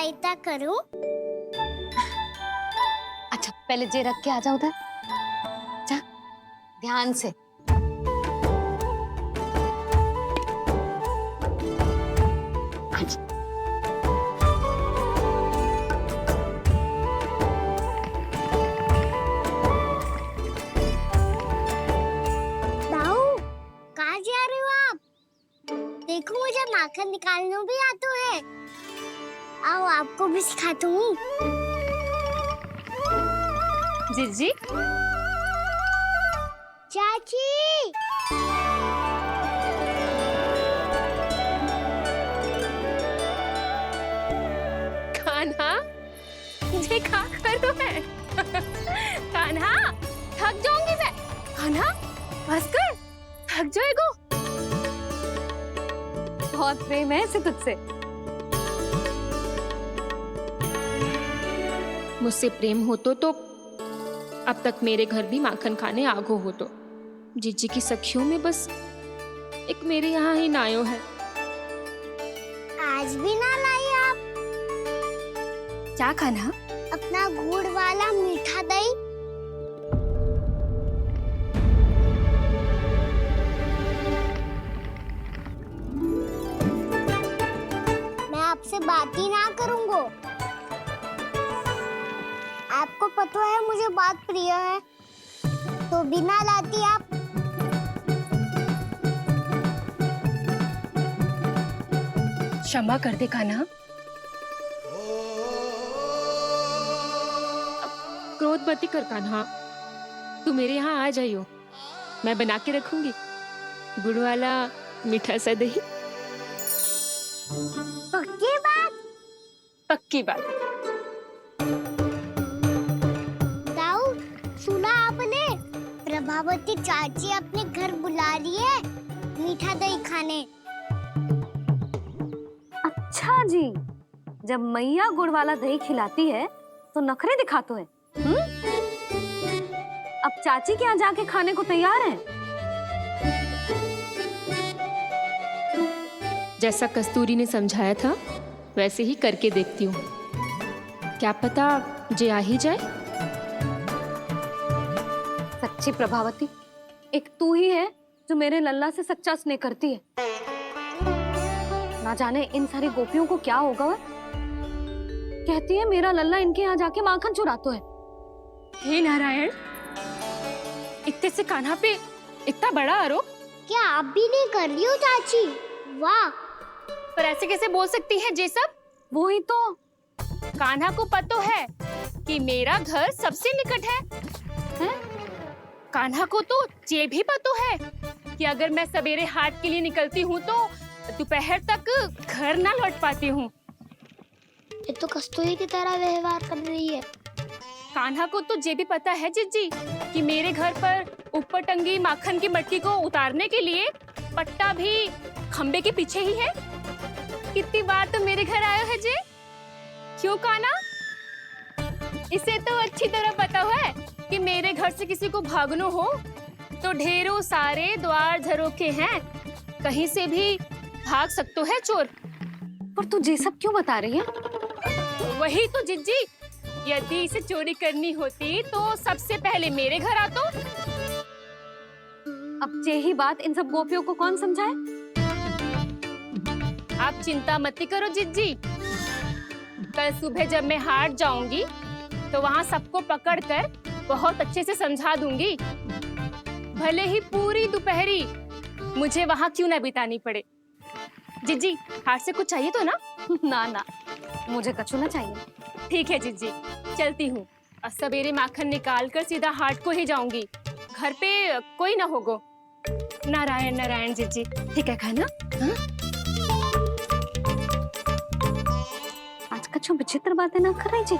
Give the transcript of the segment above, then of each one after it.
सहायता करूं? अच्छा पहले जे रख के आ जाओ उधर, जा ध्यान से। अच्छा। दाऊ, कहाँ जा रहे हो आप? देखो मुझे माखन निकालना भी आता है। आओ आपको भी सिखाता हूँ। जीजी। चाची। कान्हा, ये क्या करो है? कान्हा, थक जाऊंगी मैं। कान्हा, बस कर, थक जाएगो। बहुत प्रेम है इसे तुझसे। मुझसे प्रेम हो तो अब तक मेरे घर भी माखन खाने आगो हो तो। जीजी की सखियों में बस एक मेरे यहाँ ही नायो है। आज भी ना लाई आप? क्या कान्हा? अपना गुड़ वाला मीठा दही। मैं आपसे बात ही ना करूंगा। आपको पता है मुझे बात प्रिय है, तो बिना लाती आप। क्षमा कर दे कान्हा। क्रोध मत कर कान्हा, तू मेरे यहाँ आ जाइयो, मैं बना के रखूंगी गुड़ वाला मीठा सा दही। पक्की बात? पक्की बात। दाऊ, सुना आपने? प्रभावती चाची अपने घर बुला रही है मीठा दही खाने। अच्छा जी, जब मैया गुड़ वाला दही खिलाती है तो नखरे दिखाते हैं। अब चाची के यहाँ जाके खाने को तैयार हैं। जैसा कस्तूरी ने समझाया था वैसे ही करके देखती हूँ, क्या पता जे आ ही जाए। सच्ची प्रभावती, एक तू ही है जो मेरे लल्ला से सच्चा स्नेह करती है। ना जाने इन सारी गोपियों को क्या होगा। वह कहती है मेरा लल्ला इनके यहाँ जाके माखन चुराता है। हे नारायण, इतने से कान्हा पे इतना बड़ा आरोप। क्या आप भी नहीं कर रही हो चाची? वाह। पर ऐसे कैसे बोल सकती है जे सब? वो ही तो। कान्हा को पता है कि मेरा घर सबसे निकट है? कान्हा को तो ये भी पता है कि अगर मैं सवेरे हाट के लिए निकलती हूँ तो दोपहर तक घर ना लौट पाती हूँ। ये तो कस्तूरी की तरह व्यवहार कर रही है। कान्हा को तो ये भी पता है जीजी कि मेरे घर पर ऊपर टंगी माखन की मटकी को उतारने के लिए पट्टा भी खंबे के पीछे ही है। कितनी बार तो मेरे घर आयो है जे। क्यों कान्हा? इसे तो अच्छी तरह पता है कि मेरे घर से किसी को भागनो हो तो ढेरों सारे द्वार झरोखे हैं, कहीं से भी भाग सकते है चोर। पर तू ये सब क्यों बता रही है? वही तो जिज्जी, यदि इसे चोरी करनी होती तो सबसे पहले मेरे घर आतो। अब यही बात इन सब गोपियों को कौन समझाए? आप चिंता मत करो जिज्जी, कल सुबह जब मैं हाट जाऊंगी तो वहाँ सबको पकड़कर बहुत अच्छे से समझा दूंगी। भले ही पूरी दोपहरी मुझे वहाँ क्यों ना बितानी पड़े। जिज्जी, हाट से कुछ चाहिए तो ना? ना ना, मुझे कछु ना चाहिए। ठीक है जिज्जी, चलती हूँ। और सवेरे माखन निकाल कर सीधा हाट को ही जाऊंगी, घर पे कोई ना होगो। नारायण नारायण जिज्जी, ठीक है खाना? आज कछु विचित्र बातें ना कर रही जी।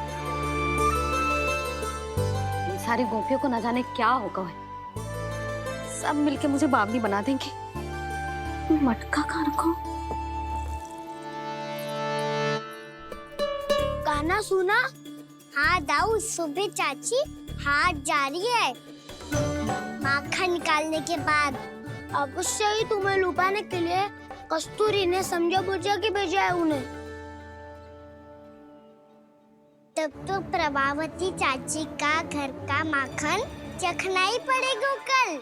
इन सारी गोपियों को न जाने क्या होगा है। सब मिलके मुझे बावली बना देंगे। मटका कहाँ रखो? गाना सुना? हाँ दाऊ, सुबह चाची हाट जा रही है माखन निकालने के बाद। अवश्य ही तुम्हें लुभाने के लिए कस्तूरी ने समझा बुझा के भेजा है उन्हें। तब तो प्रभावती चाची का घर का माखन चखना ही पड़ेगा कल।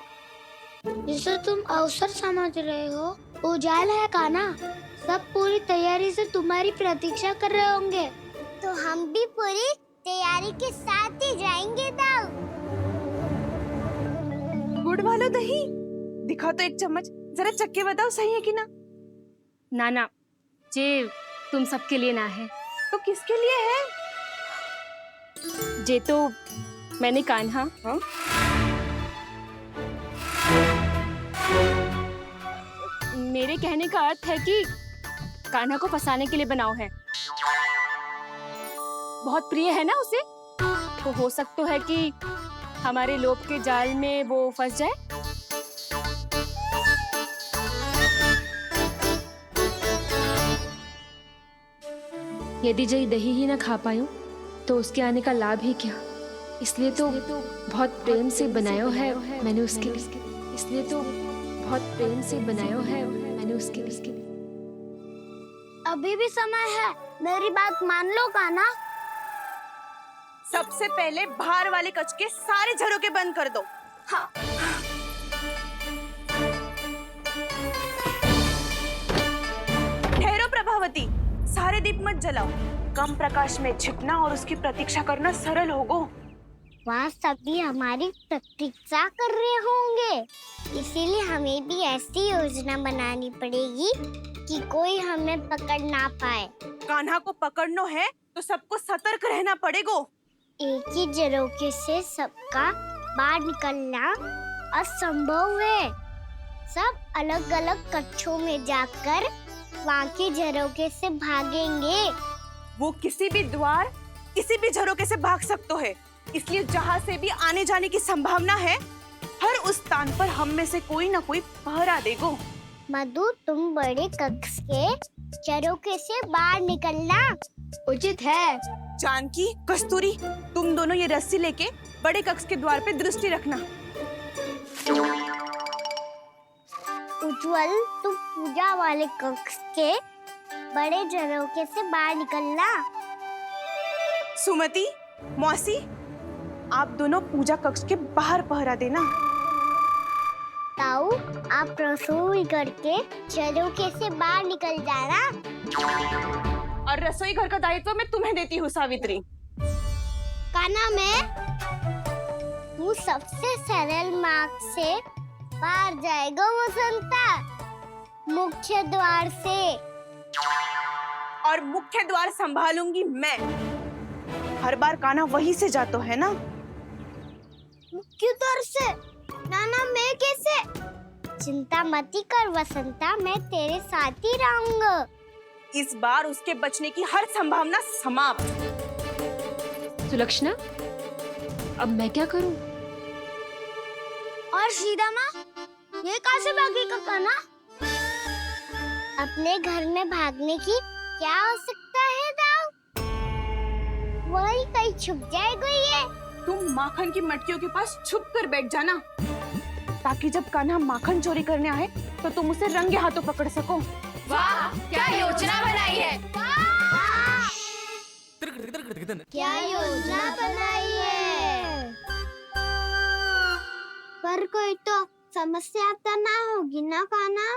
जिसे तुम अवसर समझ रहे हो, उजाल है काना। सब पूरी तैयारी से तुम्हारी प्रतीक्षा कर रहे होंगे। तो हम भी पूरी तैयारी के साथ ही जाएंगे दाऊ। गुड़ वाला दही दिखा तो एक चम्मच, जरा चक्के बताओ सही है कि ना। ना जे तुम सबके लिए ना है। तो किसके लिए है? जे तो मैंने कान्हा हाँ? मेरे कहने का अर्थ है कि कान्हा को फंसाने के लिए बनाओ है। बहुत प्रिय है ना उसे, तो हो सकता है कि हमारे लोभ के जाल में वो फंस जाए। यदि जय दही ही ना खा पायो तो उसके आने का लाभ ही क्या। इसलिए तो बहुत प्रेम से बनायो है मैंने उसके लिए। इसलिए तो बहुत प्रेम से बनायो है मैंने उसके लिए। अभी भी समय है, मेरी बात मान लो काना। सबसे पहले बाहर वाले कच के सारे झरोके बंद कर दो। हाँ। ठहरो प्रभावती, सारे दीप मत जलाओ। कम प्रकाश में छिपना और उसकी प्रतीक्षा करना सरल होगो। वहाँ सभी हमारी प्रतीक्षा कर रहे होंगे, इसीलिए हमें भी ऐसी योजना बनानी पड़ेगी कि कोई हमें पकड़ ना पाए। कान्हा को पकड़ना है तो सबको सतर्क रहना पड़ेगा। एक ही झरोखे से सबका बाहर निकलना असंभव है। सब अलग अलग कक्षों में जाकर वहाँ के झरोखे से भागेंगे। वो किसी भी द्वार, किसी भी झरोखे से भाग सकते है, इसलिए जहाँ से भी आने जाने की संभावना है, हर उस स्थान पर हम में से कोई ना कोई पहरा देगो। मधु, तुम बड़े कक्ष के झरोखे से बाहर निकलना उचित है। जानकी, कस्तूरी, तुम दोनों ये रस्सी लेके बड़े कक्ष के द्वार पे दृष्टि रखना। उज्जवल, तुम पूजा वाले कक्ष के बड़े झरोखे से बाहर निकलना। सुमति, मौसी, आप दोनों पूजा कक्ष के बाहर पहरा देना। ताऊ, आप रसोई करके झरोखे से बाहर निकल जाना। और रसोई घर का दायित्व मैं तुम्हें देती हूँ सावित्री। काना, तू सबसे सरल मार्ग से बाहर जाएगा वसंता, मुख्य द्वार से। और मुख्य द्वार संभालूंगी मैं। हर बार कान्हा वहीं से जाता है ना। मुख्य द्वार से? नाना, मैं कैसे? चिंता मत कर वसंता, मैं तेरे साथ ही रहूंगा। इस बार उसके बचने की हर संभावना समाप्त। सुलक्षणा, अब मैं क्या करूं? और सीधा माँ, ये कहाँ से भागेगा कान्हा? अपने घर में भागने की क्या हो सकता है दाऊ? वही कहीं छुप जाएगा ये। तुम माखन की मटकियों के पास छुप कर बैठ जाना, ताकि जब कान्हा माखन चोरी करने आए तो तुम उसे रंगे हाथों पकड़ सको। वाह, क्या योजना बनाई है। क्या योजना बनाई है? पर कोई तो समस्या तो ना होगी ना कान्हा?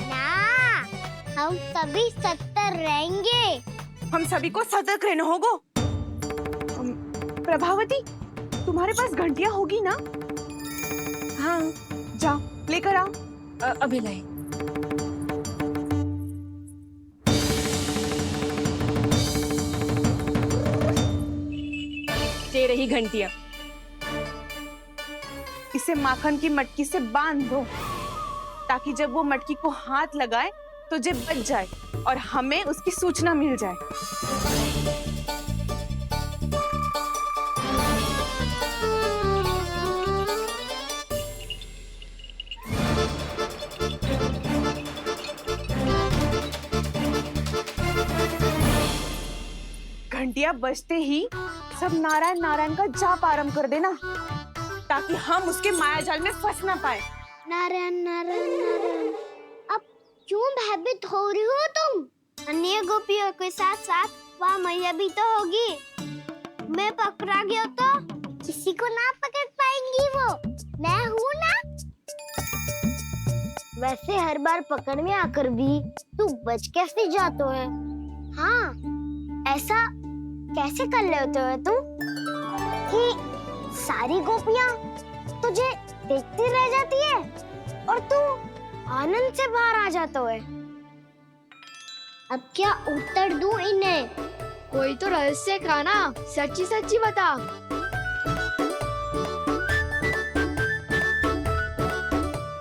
ना, हम सभी सतर्क रहेंगे। हम सभी को सतर्क रहना होगा। प्रभावती, तुम्हारे पास घंटियां होगी ना? हाँ, जाओ लेकर आओ। अभी लाई। ये रही घंटियां। इसे माखन की मटकी से बांध दो, ताकि जब वो मटकी को हाथ लगाए तो जे बच जाए और हमें उसकी सूचना मिल जाए। घंटियां बजते ही सब नारायण नारायण का जाप आरंभ कर देना, ताकि हम उसके मायाजाल में फंस ना पाए। नारायण नारायण नारायण। अब क्यों भयभीत हो रही हो तुम? अन्य गोपियों के साथ साथ वहाँ मैया भी तो होगी। मैं पकड़ा गया तो किसी को ना पकड़ पाएंगी वो, मैं हूँ ना। वैसे हर बार पकड़ में आकर भी तू बच कैसे जाता है? हाँ, ऐसा कैसे कर लेते हो तुम कि सारी गोपियाँ तुझे देखती रह जाती है और तू आनंद से बाहर आ जाता है? अब क्या उत्तर दूं इन्हें? कोई तो रहस्य काना, सच्ची सच्ची बता।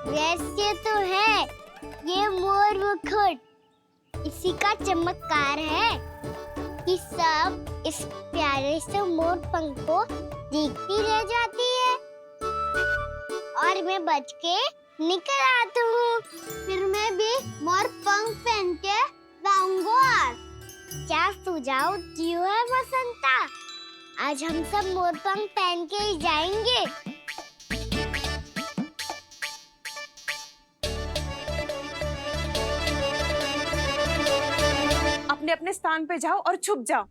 रहस्य तो है, ये मोर मुकुट इसी का चमत्कार है कि सब इस प्यारे से मोर पंख को देखती रह जाती है और मैं बच के निकल आता हूँ। फिर मैं भी मोर पंख पहन के गाऊंगा। क्या सुझाव दियो है बसंता? आज हम सब मोर पंख पहन के ही जाएंगे। अपने अपने स्थान पे जाओ और छुप जाओ।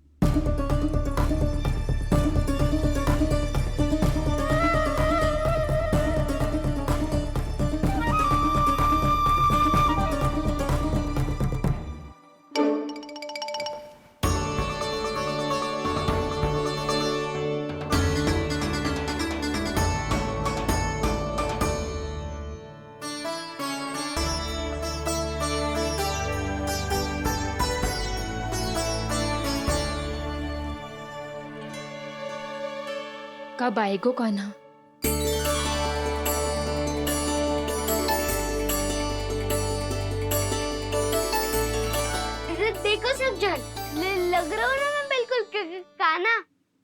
कब आएगो कान्हा? देखो सब जन, लग रहा हूँ ना मैं बिल्कुल कान्हा।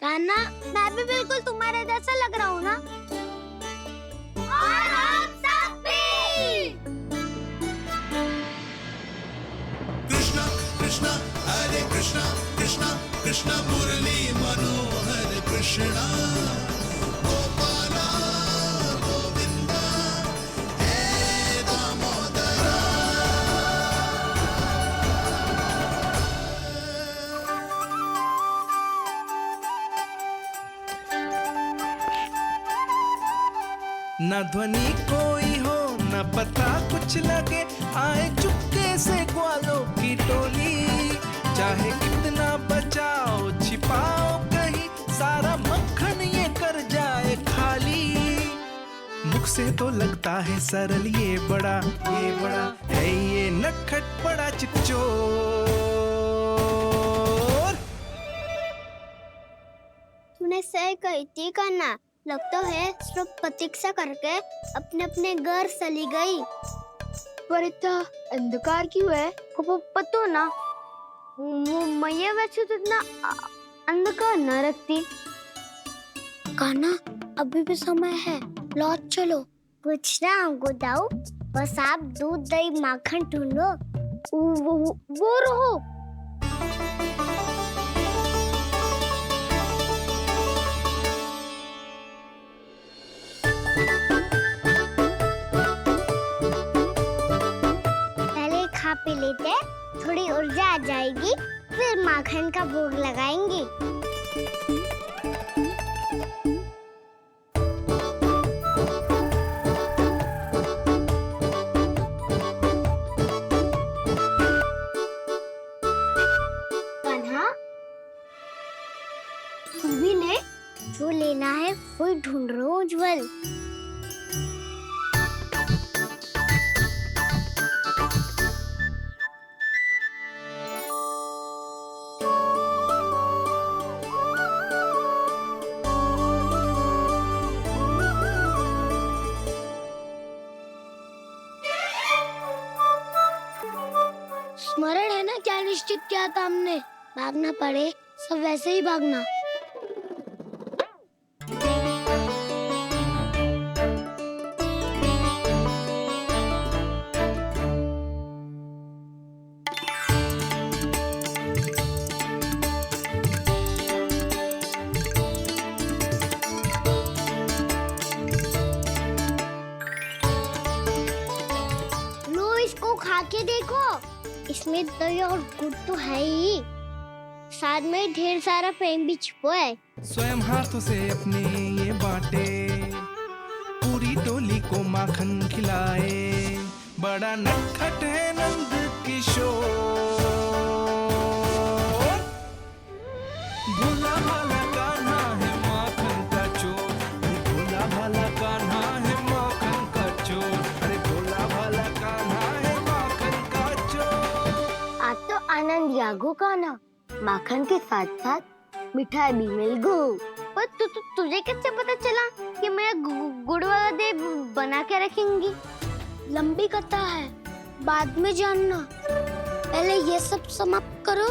कान्हा, मैं भी बिल्कुल तुम्हारे जैसा लग रहा हूँ ना? और हम सब भी। कृष्णा कृष्णा हरे कृष्णा कृष्णा कृष्णा मुरली मनोहर कृष्णा गोपाला गोविंदा हे दामोदरा। न ध्वनि कोई हो न पता कुछ लगे, आए चुपके से ग्वालों की टोली। चाहे कितना बचाओ छिपाओ कहीं, सारा मक्खन ये कर जाए खाली। मुख से तो लगता है सरल, ये बड़ा है ये नटखट बड़ा चिकचोर। तूने सही कही थी कान्हा, लगता है सिर्फ प्रतीक्षा करके अपने अपने घर चली गई। पर इतना अंधकार क्यों है? पतो ना, मैं वैसे तो इतना अंधकार न रखती। कान्हा, अभी भी समय है, लौट चलो। कुछ ना हमको दाऊ, बस आप दूध दही माखन ढूंढो। वो रहो। पहले खा पी लेते, थोड़ी ऊर्जा आ जाएगी, फिर माखन का भोग लगाएंगे। कान्हा, तू भी ले, जो लेना है वो ढूंढ रहा हूँ उज्जवल। स्मरण है ना क्या निश्चित किया था हमने? भागना पड़े सब वैसे ही भागना। लो, इसको खा के देखो, इसमें दही और गुड़ तो है ही। साथ में ढेर सारा प्रेम भी छुपा है। स्वयं हाथों से अपने ये बांटे, पूरी टोली को माखन खिलाए, बड़ा नटखट है नंद किशोर। भोला भाला कान्हा है माखन का चोर, भोला भाला कान्हा है माखन का चोर, अरे भोला भाला कान्हा है माखन का चोर। आज तो आनंद यागो का ना, माखन के साथ साथ मिठाई भी मिल गई। पर तुझे कैसे पता चला कि मैं गुड़ वाला देव बना के रखेंगी? लंबी कथा है, बाद में जानना। पहले ये सब समाप्त करो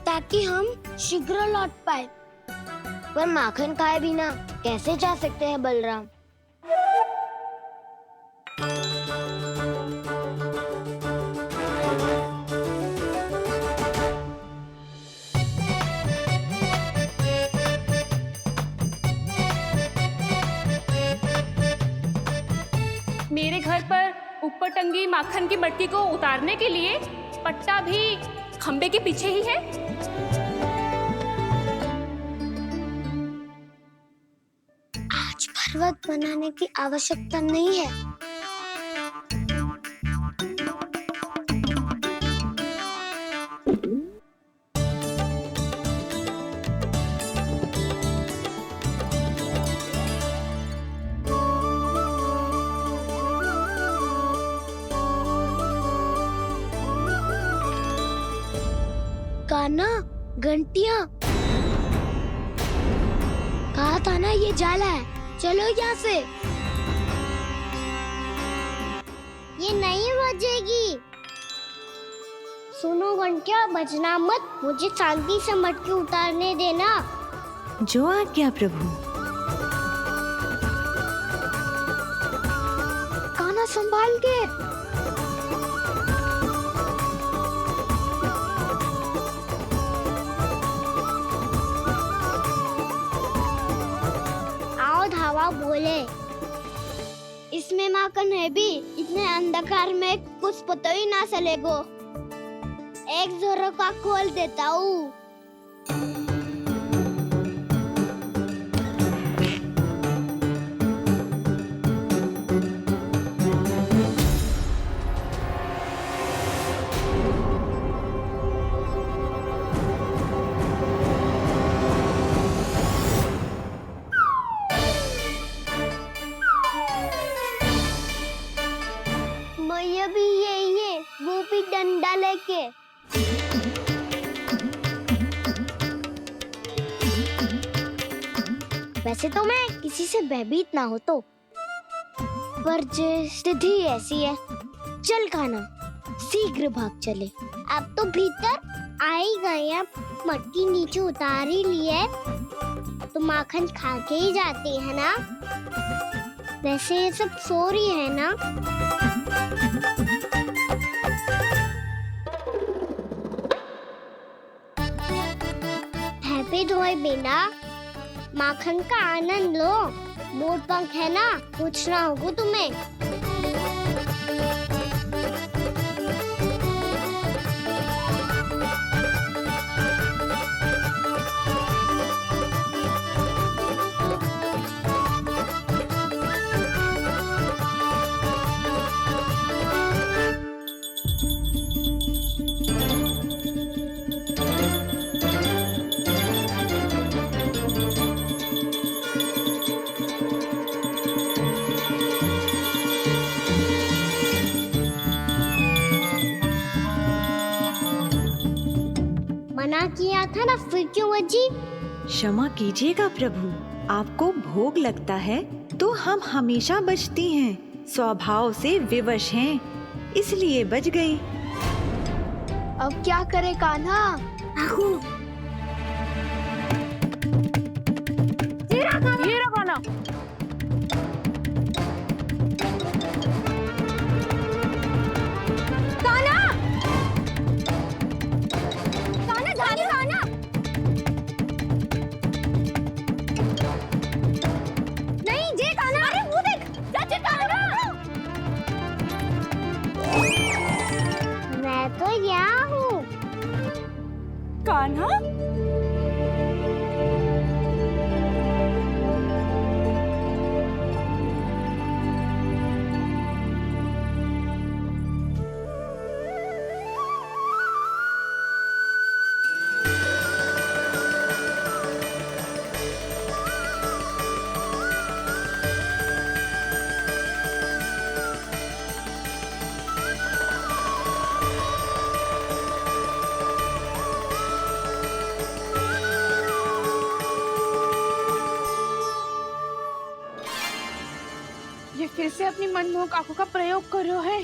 ताकि हम शीघ्र लौट पाए। पर माखन खाए बिना कैसे जा सकते हैं बलराम? मेरे घर पर ऊपर टंगी माखन की मटकी को उतारने के लिए पट्टा भी खंबे के पीछे ही है। आज पर्वत बनाने की आवश्यकता नहीं है। कान्हा, घंटियां, कहा था ना ये जाला है। चलो यहाँ से। ये नहीं बजेगी। सुनो घंटिया, बजना मत, मुझे शांति से मटकी उतारने देना। जो आज्ञा प्रभु। कान्हा संभाल के। धावा बोले, इसमें माखन है भी, इतने अंधकार में कुछ पता ही ना चलेगो। एक जोरों का खोल देता हूँ। भी यही है, वो भी डंडा लेके। वैसे तो मैं किसी से भयभीत ना हो तो, पर स्थिति ऐसी है। चल कान्हा, शीघ्र भाग चले। अब तो भीतर आ ही गए, अब मटकी नीचे उतार ही लिए तो माखन खा के ही जाते हैं ना। वैसे ये सब सो रही है ना। हैप्पी धोए बिना माखन का आनंद लो। मोट पंख है ना, पूछना होगा तुम्हें। मना किया था ना, फिर क्यों बजी? क्षमा कीजिएगा प्रभु, आपको भोग लगता है तो हम हमेशा बजती हैं, स्वभाव से विवश हैं, इसलिए बज गई। अब क्या करे कान्हा? ये रहा कान्हा। मैं तो यहाँ हूँ। कान्हा से अपनी मनमोहक आंखों का प्रयोग कर रहे है।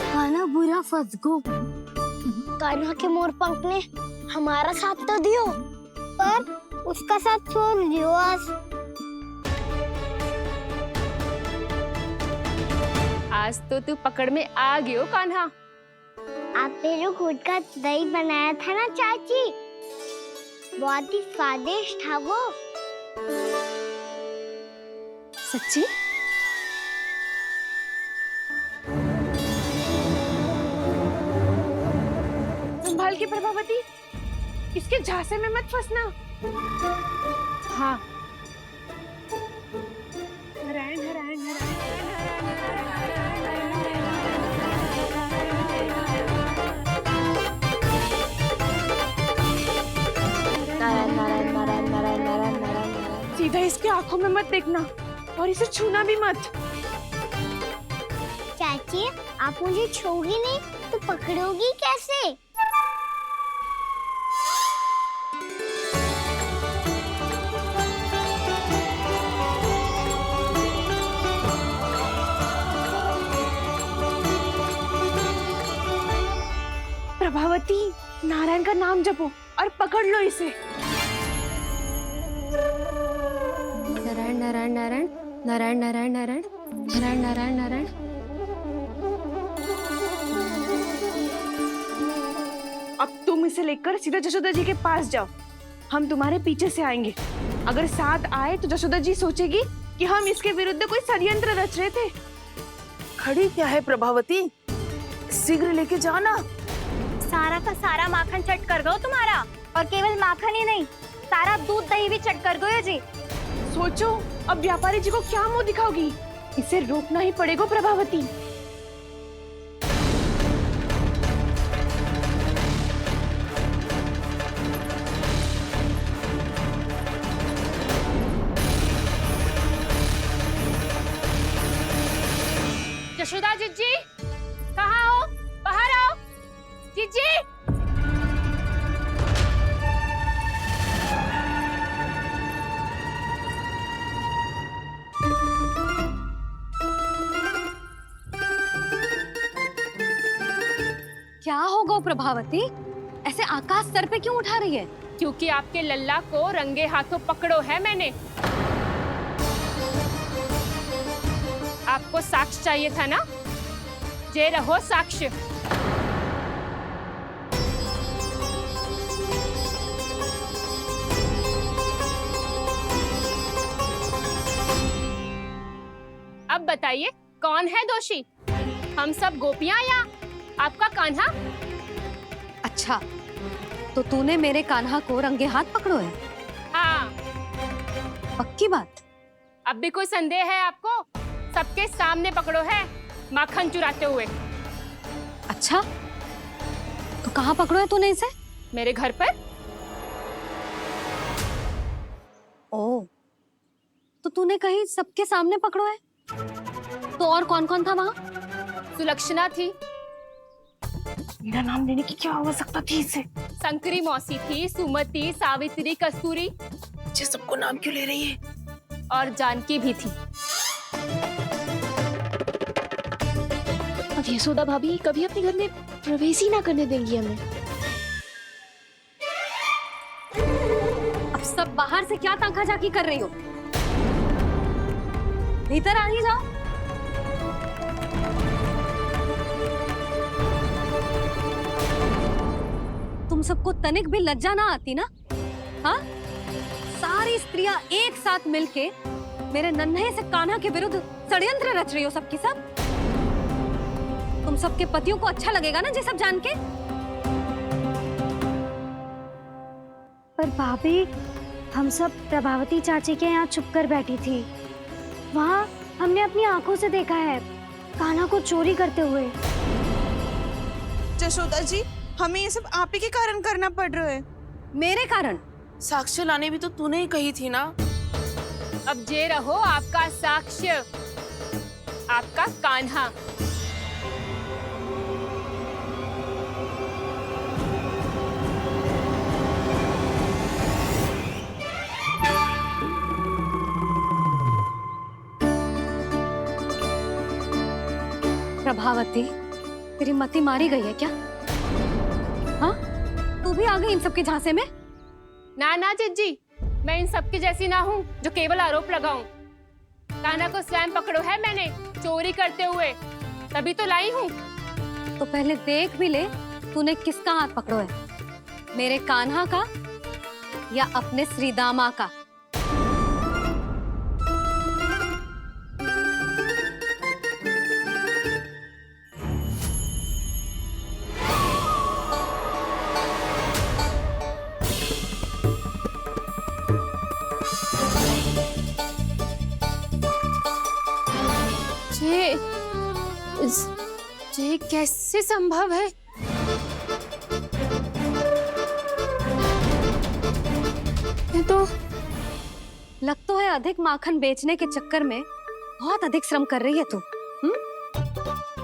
कान्हा बुरा फंस गो। कान्हा के मोर पंख ने हमारा साथ तो दियो, पर उसका साथ छोड़ दियो आज। आज तो तू पकड़ में आ गयो कान्हा। आपने जो खुद का दही बनाया था ना चाची, बहुत ही स्वादिष्ट था वो। सच्ची? संभाल के प्रभावती, इसके झांसे में मत फंसना। हाँ। नारायण नारायण नारायण। सीधा इसके आंखों में मत देखना और इसे छूना भी मत। चाची, आप मुझे छोगी नहीं तो पकड़ोगी कैसे? प्रभावती, नारायण का नाम जपो और पकड़ लो इसे। नारायण नारायण नारायण नारायण नारायण नारायण नारायण नारायण नारायण। अब तुम इसे लेकर सीधा जशोदा जी के पास जाओ, हम तुम्हारे पीछे से आएंगे। अगर साथ आए तो जशोदा जी सोचेगी कि हम इसके विरुद्ध कोई षड्यंत्र रच रहे थे। खड़ी क्या है प्रभावती, शीघ्र लेके जाना। सारा का सारा माखन चट कर गो तुम्हारा, और केवल माखन ही नहीं, सारा दूध दही भी चट कर गयो जी। सोचो अब व्यापारी जी को क्या मुंह दिखाओगी। इसे रोकना ही पड़ेगा प्रभावती। यशोदा जीजी, कहाँ हो? बाहर आओ जीजी। क्या होगा प्रभावती? ऐसे आकाश सर पे क्यों उठा रही है? क्योंकि आपके लल्ला को रंगे हाथों पकड़ो है मैंने। आपको साक्ष्य चाहिए था ना? जे रहो साक्ष्य। अब बताइए कौन है दोषी? हम सब गोपियां या आपका कान्हा? अच्छा, तो तूने मेरे कान्हा को रंगे हाथ पकड़ो है? हाँ। पक्की बात? अब भी कोई संदेह है आपको? सबके सामने पकड़ो है माखन चुराते हुए। अच्छा, तो कहाँ पकड़ो है तूने इसे? मेरे घर पर। ओ, तो तूने कहीं सबके सामने पकड़ो है? तो और कौन कौन था वहाँ? सुलक्षणा थी। मेरा नाम लेने की क्या आवश्यकता थी इसे? संकरी मौसी थी, सुमति, सावित्री, कस्तूरी। ये सबको नाम क्यों ले रही है? और जानकी भी थी। अब यशोदा भाभी कभी अपने घर में प्रवेश ही ना करने देंगी हमें। अब सब बाहर से क्या ताका-झाकी कर रही हो? भीतर आ ही जाओ। तुम सबको तनिक भी लज्जा ना आती ना? हाँ? सारी स्त्रियां एक साथ मिलके मेरे नन्हे से कान्हा के विरुद्ध षड्यंत्र रच रही हो सबकी सब। तुम सबके पतियों को अच्छा लगेगा ना ये सब जान के? पर भाभी, हम सब प्रभावती चाची के यहाँ छुप कर बैठी थी। वहाँ हमने अपनी आंखों से देखा है कान्हा को चोरी करते हुए। जशोदा जी, हमें ये सब आप ही के कारण करना पड़ रहा है। मेरे कारण? साक्ष्य लाने भी तो तूने ही कही थी ना। अब जे रहो आपका साक्ष्य, आपका कान्हा। प्रभावती, तेरी मति मारी गई है क्या? हाँ, तू भी आ गई इन सबके झांसे में? ना ना जिज्जी, मैं इन सबकी जैसी ना हूँ जो केवल आरोप लगाऊं। कान्हा को स्वयं पकड़ो है मैंने चोरी करते हुए, तभी तो लाई हूँ। तो पहले देख भी ले तूने किसका हाथ पकड़ो है, मेरे कान्हा का या अपने श्रीदामा का? ये कैसे संभव है? ये तो लग तो है अधिक माखन बेचने के चक्कर में बहुत अधिक श्रम कर रही है तू।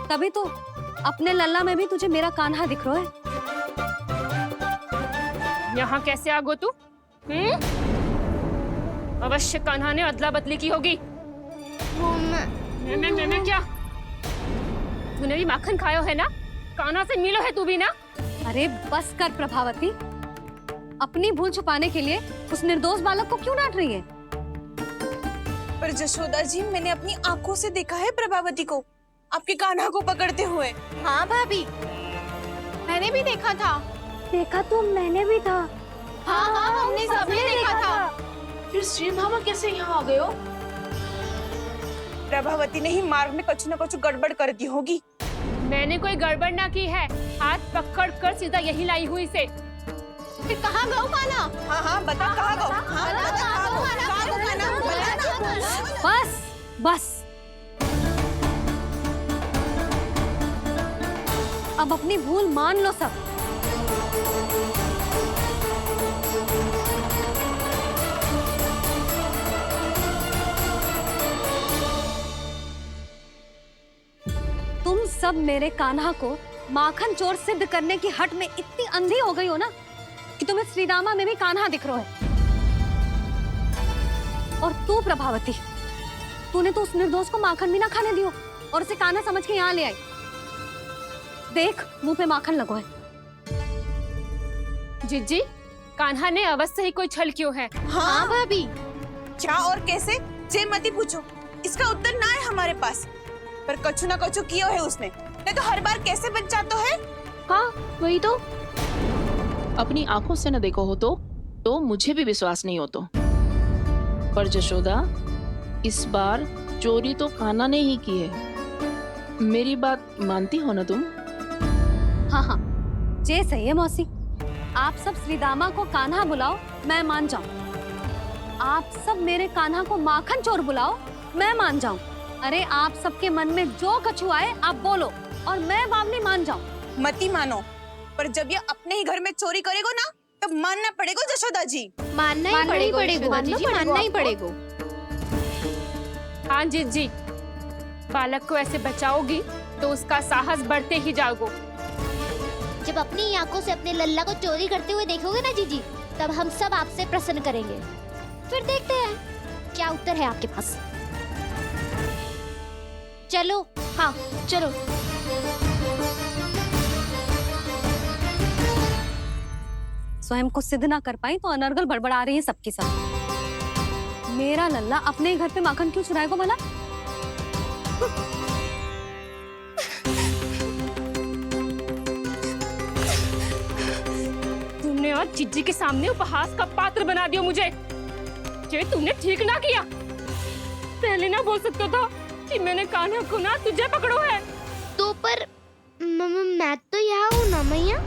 तभी तो अपने लल्ला में भी तुझे मेरा कान्हा दिख रहा है। यहाँ कैसे आ गो तू? अवश्य कान्हा ने अदला बदली की होगी। मैं क्या? तूने भी माखन खायो है ना? कान्हा से मिलो है तू भी ना? अरे बस कर प्रभावती, अपनी भूल छुपाने के लिए उस निर्दोष बालक को क्यों डांट रही है? पर जशोदा जी, मैंने अपनी आंखों से देखा है प्रभावती को आपके कान्हा को पकड़ते हुए। हाँ भाभी, मैंने भी देखा था। देखा तो मैंने भी था। हाँ हाँ, हमने सबने देखा था। फिर श्रीधामा कैसे यहाँ आ गए हो? प्रभावती ने ही मार्ग में कुछ न कुछ गड़बड़ कर दी होगी। मैंने कोई गड़बड़ ना की है, हाथ पकड़ कर सीधा यही लाई हुई से। फिर कहाँ गौ कान्हा? हाँ हाँ, बता कहाँ गौ? हाँ बता कहाँ गौ कान्हा? बस बस, अब अपनी भूल मान लो सब। तुम सब मेरे कान्हा को माखन चोर सिद्ध करने की हट में इतनी अंधी हो गई हो ना कि तुम्हें श्रीदामा में भी कान्हा दिख रहा है। और तू प्रभावती, तूने तो उस निर्दोष को माखन भी ना खाने दियो और उसे कान्हा समझ के यहाँ ले आई। देख, मुंह पे माखन लगो है। जिज्जी, कान्हा ने अवश्य ही कोई छल क्यों है। हाँ भाभी, क्या और कैसे? जे मती पूछो, इसका उत्तर ना है हमारे पास। पर कछु ना कछु किया है उसने, नहीं तो हर बार कैसे बच जाता है। हाँ वही तो। अपनी आंखों से न देखो हो तो मुझे भी विश्वास नहीं हो तो। पर जशोदा, इस बार चोरी तो कान्हा ने ही की है। मेरी बात मानती हो ना तुम? हाँ हाँ, जे सही है मौसी। आप सब श्रीदामा को कान्हा बुलाओ, मैं मान जाऊं। आप सब मेरे कान्हा को माखन चोर बुलाओ, मैं मान जाऊं। अरे आप सबके मन में जो कछु आए आप बोलो और मैं बावली मान जाऊं। मती मानो, पर जब ये अपने ही घर में चोरी करेगो ना, तब मानना पड़ेगा जशोदा जी। मानना ही पड़ेगा, मानना ही पड़ेगा। हाँ जिज्जी, बालक को ऐसे बचाओगी तो उसका साहस बढ़ते ही जाओगे। जब अपनी आंखों से अपने लल्ला को चोरी करते हुए देखोगे ना जीजी, तब हम सब आपसे प्रसन्न करेंगे। फिर देखते हैं क्या उत्तर है आपके पास। चलो, हाँ चलो। स्वयं को सिद्ध ना कर पाई तो अनर्गल बड़बड़ा रही है सबके साथ। मेरा लल्ला अपने ही घर पे माखन क्यों चुराएगा भला? तुमने आज जिज्जी के सामने उपहास का पात्र बना दिया मुझे। ये तुमने ठीक ना किया। पहले ना बोल सकता था कि मैंने कान्हा को ना तुझे पकड़ो है। तो पर मैं तो यहाँ हूँ ना मैया।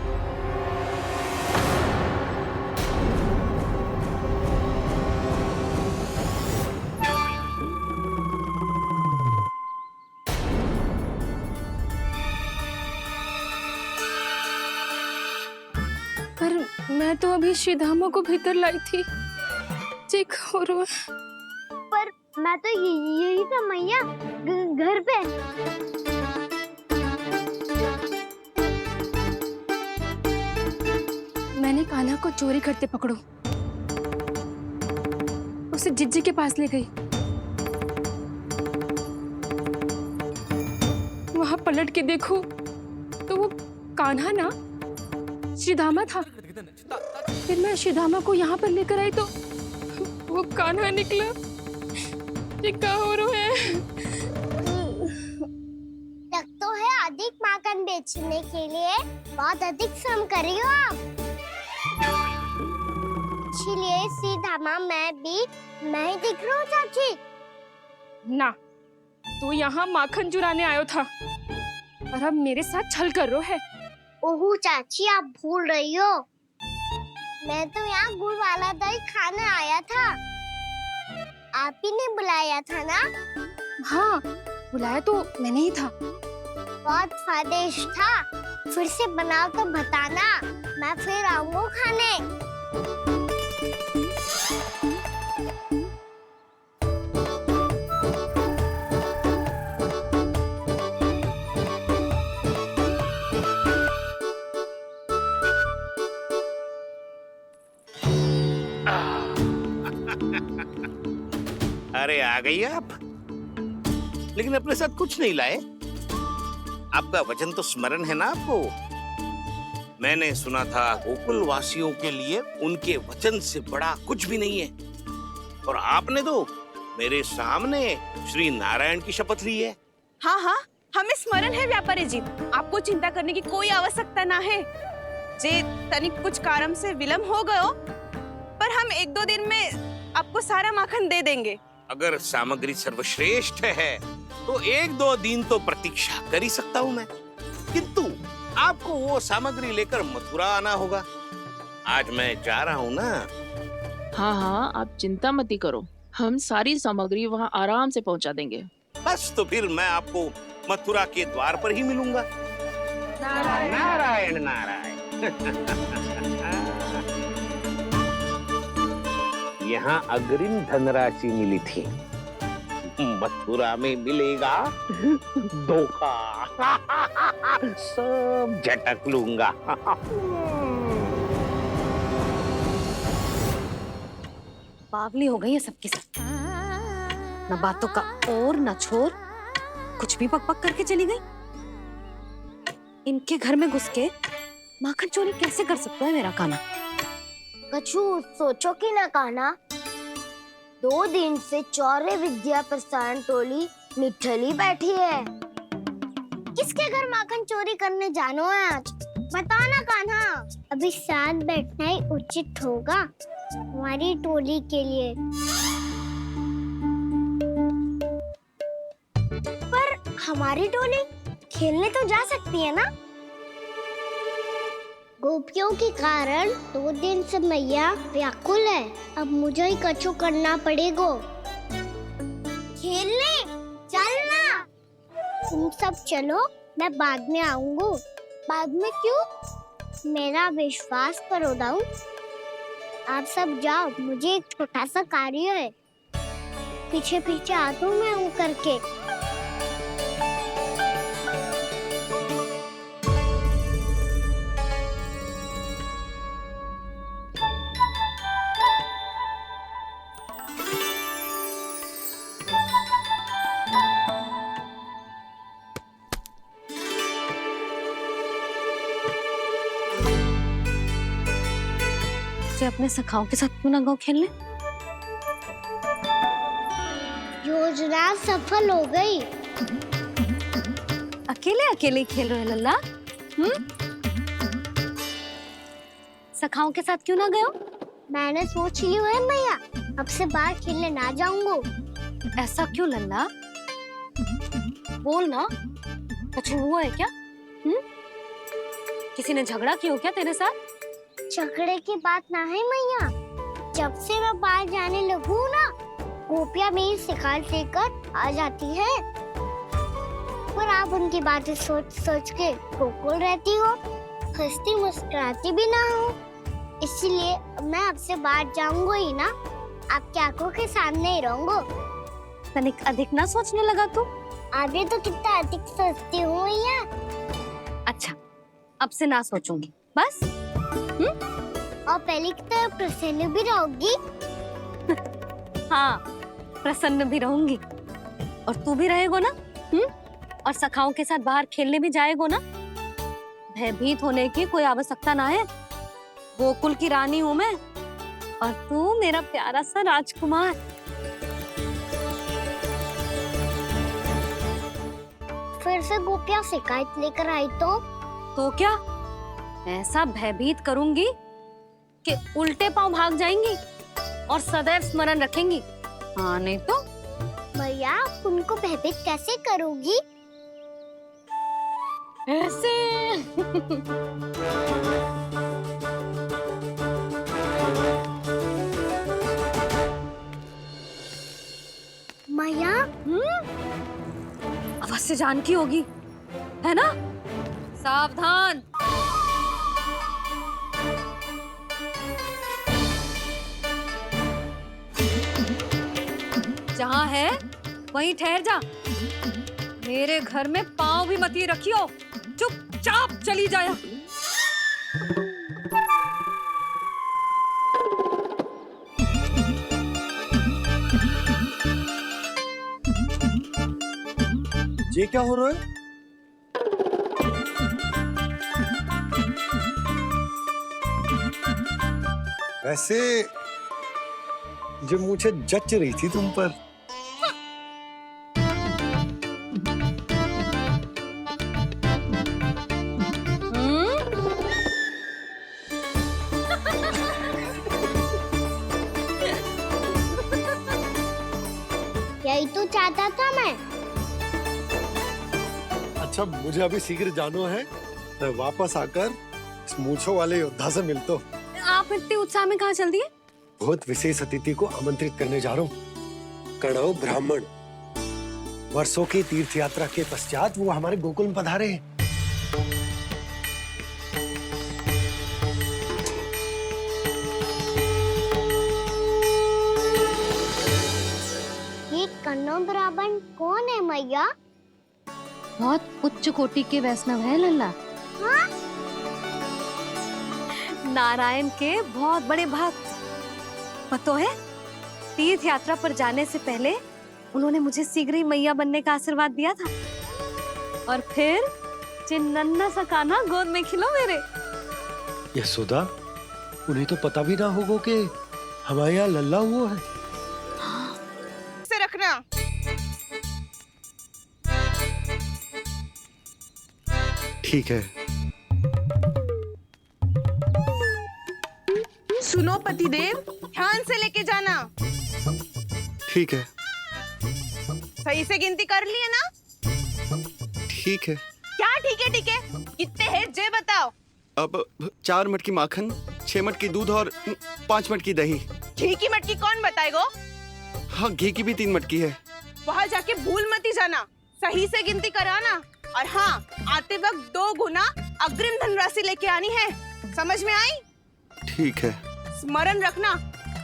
पर मैं तो अभी श्रीधामा को भीतर लाई थी। चेक हो रहा है। पर मैं तो यही था मैया, घर पे। मैंने कान्हा को चोरी करते पकड़ो, उसे जिज्जी के पास ले गई। वहां पलट के देखो तो वो कान्हा ना श्रीधामा था। फिर मैं श्रीधामा को यहाँ पर लेकर आई तो वो कान्हा निकला। ये क्या हो रहा है? लग तो है अधिक माखन बेचने के लिए बहुत अधिक श्रम कर रही हो आप। इसलिए सीधामा मैं ही दिख रहा हूँ चाची। ना, तू यहाँ माखन चुराने आयो था और अब मेरे साथ छल कर रहा है। ओह चाची, आप भूल रही हो, मैं तो यहाँ गुड़ वाला दही खाने आया था। आप ही ने बुलाया था ना? हाँ, बुलाया तो मैंने ही था। बहुत स्वादिष्ट था। फिर से बनाओ तो बताना, मैं फिर आऊंगा खाने। अरे आ गई आप, लेकिन अपने साथ कुछ नहीं लाए। आपका वचन तो स्मरण है ना आपको? मैंने सुना था गोकुल वासियों के लिए उनके वचन से बड़ा कुछ भी नहीं है, और आपने तो मेरे सामने श्री नारायण की शपथ ली है। हाँ हाँ, हमें स्मरण है व्यापारी जी। आपको चिंता करने की कोई आवश्यकता ना है। जे तनिक कुछ कारण से विलंब हो गयो, पर हम 1-2 दिन में आपको सारा माखन दे देंगे। अगर सामग्री सर्वश्रेष्ठ है तो 1-2 दिन तो प्रतीक्षा कर ही सकता हूँ मैं, किंतु आपको वो सामग्री लेकर मथुरा आना होगा। आज मैं जा रहा हूँ ना। हाँ हाँ, आप चिंता मत करो, हम सारी सामग्री वहाँ आराम से पहुँचा देंगे। बस तो फिर मैं आपको मथुरा के द्वार पर ही मिलूंगा। नारायण नारायण। यहाँ अग्रिम धनराशि मिली थी, मथुरा में मिलेगा धोखा। सब झटक लूंगा। बावली हो गई है सबकी सब। न बातों का और न छोर, कुछ भी पक पक करके चली गई। इनके घर में घुस के माखन चोरी कैसे कर सकता है मेरा कान्हा? कछु सोचो कि ना कान्हा, 2 दिन से चौर्य विद्या प्रसारण टोली निठली बैठी है। किसके घर माखन चोरी करने जानो है आज? बताओ ना कान्हा। अभी साथ बैठना ही उचित होगा हमारी टोली के लिए। पर हमारी टोली खेलने तो जा सकती है ना? गोपियों के कारण 2 दिन से मैया व्याकुल है। अब मुझे ही कछु करना पड़ेगा। खेलने चलना। तुम सब चलो, मैं बाद में आऊंगा। बाद में क्यों? मेरा विश्वास करो दाऊ। आप सब जाओ, मुझे एक छोटा सा कार्य है। पीछे पीछे आता हूँ मैं हूँ करके। अपने सखाओं के साथ क्यों ना गाँव खेलने? योजना सफल हो गई। अकेले अकेले खेल रहे लल्ला? सखाओं के साथ क्यों ना गए हो? मैंने सोच लिया है मैया, अब से बाहर खेलने ना जाऊंगा। ऐसा क्यों लल्ला? बोल ना, कुछ हुआ है क्या? किसी ने झगड़ा किया हो क्या तेरे साथ? झगड़े की बात ना है मैया। जब से मैं बाहर जाने लगू ना, गोपियां मेरी शिकार लेकर आ जाती है। पर आप उनकी बातें सोच सोच के गोकुल रहती हो, हंसती मुस्कुराती भी ना हो। इसलिए मैं आपसे बाहर जाऊंगा ही ना, आपकी आंखों के सामने ही रहूंगा। तनिक अधिक ना सोचने लगा तू? आगे तो कितना अधिक सोचती हूँ मैया। अच्छा, अब से ना सोचूंगी बस। और पहले की तरह प्रसन्न भी रहोगी। हाँ, प्रसन्न भी रहूंगी और तू भी रहेगा ना? और सखाओं के साथ बाहर खेलने भी जाएगो ना? भयभीत होने की कोई आवश्यकता ना है। गोकुल की रानी हूँ मैं और तू मेरा प्यारा सा राजकुमार। फिर से गोपियाँ शिकायत लेकर आई तो क्या ऐसा भयभीत करूंगी कि उल्टे पांव भाग जाएंगी और सदैव स्मरण रखेंगी। हाँ नहीं तो मैया, आप उनको भयभीत कैसे करोगी? ऐसे। मैया, अवश्य जानकी होगी, है ना? सावधान। जहाँ है वहीं ठहर जा। मेरे घर में पाँव भी मत ही रखियो, चुपचाप चली जाया। ये क्या हो रहा है? वैसे जो मुझे जच रही थी तुम पर। यही तो चाहता था मैं। अच्छा, मुझे अभी शीघ्र जाना है। मैं वापस आकर इस मूंछों वाले योद्धा से मिलता हूँ। आप इतने उत्साह में कहाँ चल दिए? बहुत विशेष अतिथि को आमंत्रित करने जा रहा हूँ। कणव ब्राह्मण। वर्षों की तीर्थ यात्रा के पश्चात वो हमारे गोकुल में पधारे हैं। ये कन्नौ ब्राह्मण कौन है मैया? बहुत उच्च कोटि के वैष्णव है लल्ला। हाँ? नारायण के बहुत बड़े भक्त। पता है, तीर्थ यात्रा पर जाने से पहले उन्होंने मुझे शीघ्र ही मैया बनने का आशीर्वाद दिया था और फिर चिन्नन्ना सा कान्हा गोद में खिलो मेरे। यशोदा, उन्हें तो पता भी ना होगा कि हमारे यहाँ लल्ला हुआ है। से रखना। ठीक है। सुनो पतिदेव, ध्यान से लेके जाना। ठीक है। सही से गिनती कर लिए ना? ठीक है। क्या ठीक है ठीक है? कितने हैं जे बताओ। अब 4 मटकी माखन, 6 मटकी दूध और 5 मटकी दही। घी की मटकी कौन बताएगो? हाँ, घी की भी 3 मटकी है। वहाँ जाके भूल मत ही जाना, सही से गिनती कराना। और हाँ, आते वक्त 2 गुना अग्रिम धनराशि लेके आनी है। समझ में आई? ठीक है। स्मरण रखना,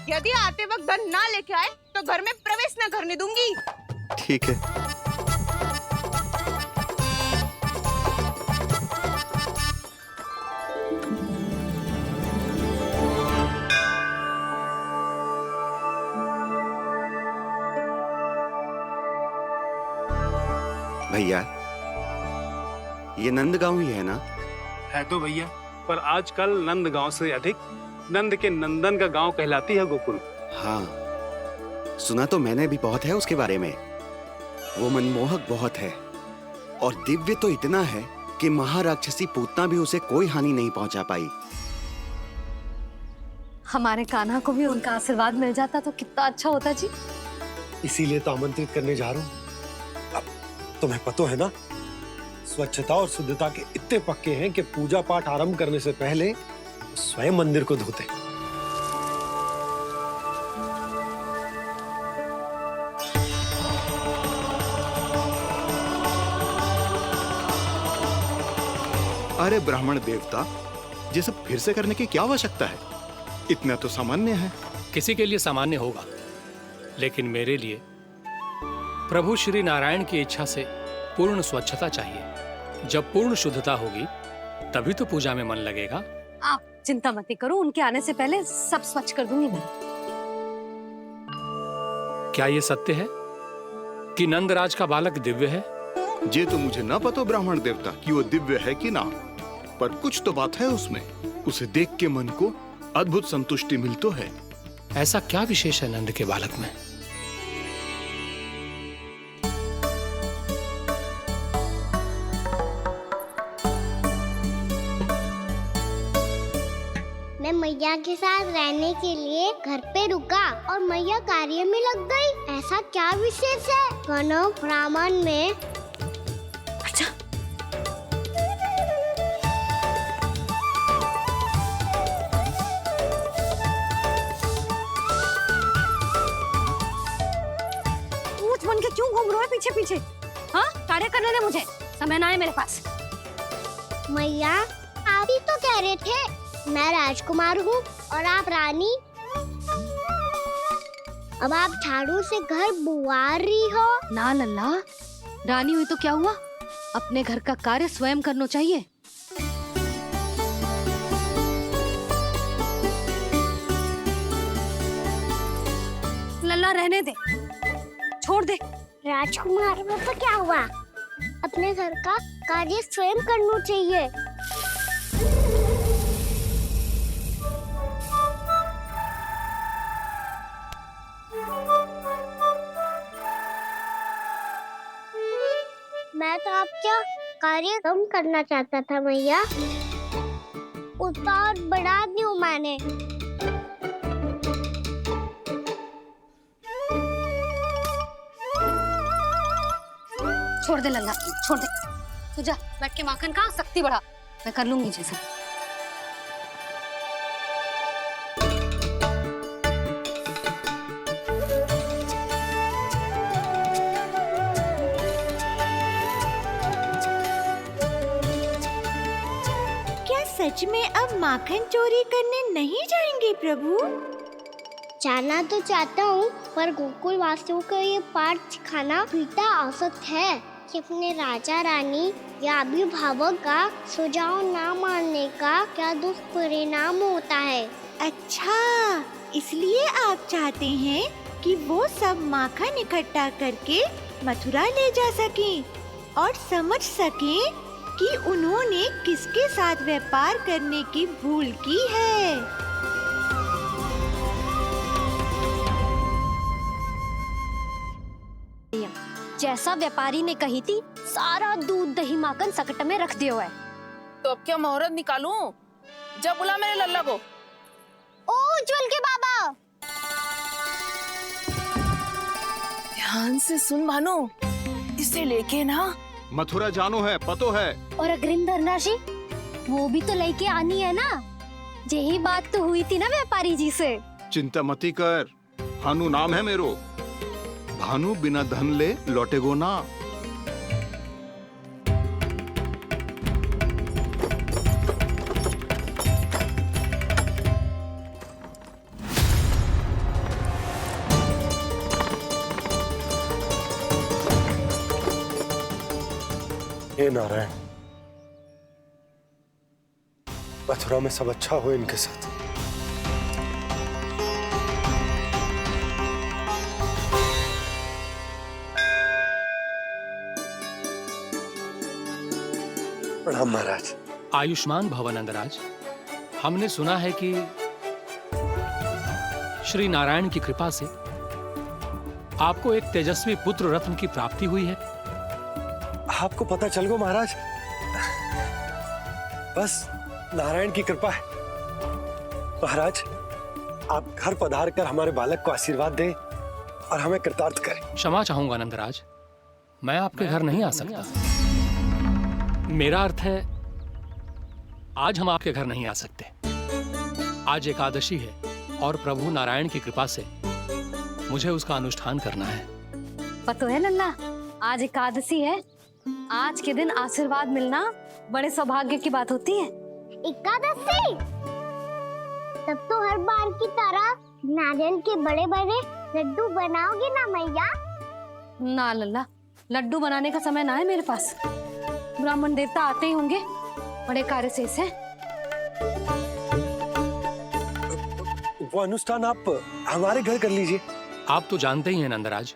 यदि आते वक्त धन ना लेके आए तो घर में प्रवेश न करने दूंगी। ठीक है। भैया, ये नंदगांव ही है ना? है तो भैया, पर आजकल नंदगांव से अधिक नंद के नंदन का गांव कहलाती है गोकुल। हाँ, सुना तो मैंने भी बहुत है उसके बारे में। वो मनमोहक बहुत है और दिव्य तो इतना है कि महाराक्षसी पूतना भी उसे कोई हानि नहीं पहुंचा पाई। हमारे कान्हा को भी उनका आशीर्वाद मिल जाता तो कितना अच्छा होता जी। इसीलिए तो आमंत्रित करने जा रहा हूँ। अब तुम्हें पता है ना, स्वच्छता और शुद्धता के इतने पक्के हैं कि पूजा पाठ आरंभ करने से पहले स्वयं मंदिर को धोते। अरे ब्राह्मण देवता, ये सब फिर से करने की क्या आवश्यकता है? इतना तो सामान्य है। किसी के लिए सामान्य होगा, लेकिन मेरे लिए प्रभु श्री नारायण की इच्छा से पूर्ण स्वच्छता चाहिए। जब पूर्ण शुद्धता होगी तभी तो पूजा में मन लगेगा। आप चिंता मत करो, उनके आने से पहले सब स्वच्छ कर दूंगी मैं। क्या ये सत्य है कि नंदराज का बालक दिव्य है? जे तो मुझे न पतो ब्राह्मण देवता कि वो दिव्य है कि ना, पर कुछ तो बात है उसमें। उसे देख के मन को अद्भुत संतुष्टि मिलतो है। ऐसा क्या विशेष है नंद के बालक में? मैं मैया के साथ रहने के लिए घर पे रुका और मैया कार्य में लग गई। ऐसा क्या विशेष है वनो ब्राह्मण में? अच्छा, ऊँट बन के क्यों घूम रहे हो पीछे पीछे? हाँ, कार्य करने दे मुझे, समय ना है मेरे पास। मैया आप ही तो कह रहे थे मैं राजकुमार हूँ और आप रानी। अब आप झाड़ू से घर बुआ रही हो। ना लल्ला, रानी हुई तो क्या हुआ, अपने घर का कार्य स्वयं करना चाहिए। लल्ला रहने दे, छोड़ दे। राजकुमार में तो क्या हुआ, अपने घर का कार्य स्वयं करना चाहिए। मैं तो आपका कार्य कम करना चाहता था मैया, उसका और बढ़ा दूं मैंने। छोड़ दे लल्ला, छोड़ दे। तू जा बैठ के माखन खा, शक्ति बढ़ा, मैं कर लूंगी जैसा। सच में अब माखन चोरी करने नहीं जाएंगे प्रभु? जाना तो चाहता हूँ, पर गोकुल वासियों को ये पाठ सिखाना पिता औसत है कि अपने राजा रानी या अभिभावक का सुझाव ना मानने का क्या दुष्परिणाम होता है। अच्छा, इसलिए आप चाहते हैं कि वो सब माखन इकट्ठा करके मथुरा ले जा सकें और समझ सकें कि उन्होंने किसके साथ व्यापार करने की भूल की है। जैसा व्यापारी ने कही थी, सारा दूध दही माखन सकट में रख दियो है। तो अब क्या मुहूर्त निकालूं? जब बुला मेरे लल्ला को। ओ उज्जवल के बाबा, ध्यान से सुन भानु, इसे लेके ना मथुरा जानो है, पतो है। और अग्रिम धनराशि वो भी तो लेके आनी है ना। यही बात तो हुई थी ना व्यापारी जी से। चिंता मती कर, भानु नाम है मेरो। भानु बिना धन ले लौटेगो ना। हे नारायण, मथुरा में सब अच्छा हो इनके साथ। प्रणाम महाराज। आयुष्मान भव नंदराज। हमने सुना है कि श्री नारायण की कृपा से आपको एक तेजस्वी पुत्र रत्न की प्राप्ति हुई है। आपको पता चल गो महाराज, बस नारायण की कृपा है। महाराज, आप घर पधार कर हमारे बालक को आशीर्वाद दें और हमें कृतार्थ करें। क्षमा चाहूंगा नंदराज, मैं आपके घर नहीं आ सकता। मेरा अर्थ है, आज हम आपके घर नहीं आ सकते। आज एकादशी है और प्रभु नारायण की कृपा से मुझे उसका अनुष्ठान करना है। पता है लल्ला, आज एकादशी है। आज के दिन आशीर्वाद मिलना बड़े सौभाग्य की बात होती है। एकादशी, तब तो हर बार की तरह नारियल के बड़े बड़े लड्डू बनाओगे ना मैया? ना लल्ला, लड्डू बनाने का समय ना है मेरे पास। ब्राह्मण देवता आते ही होंगे, बड़े कार्य शेष है। वो अनुष्ठान आप हमारे घर कर लीजिए। आप तो जानते ही हैं नंदराज,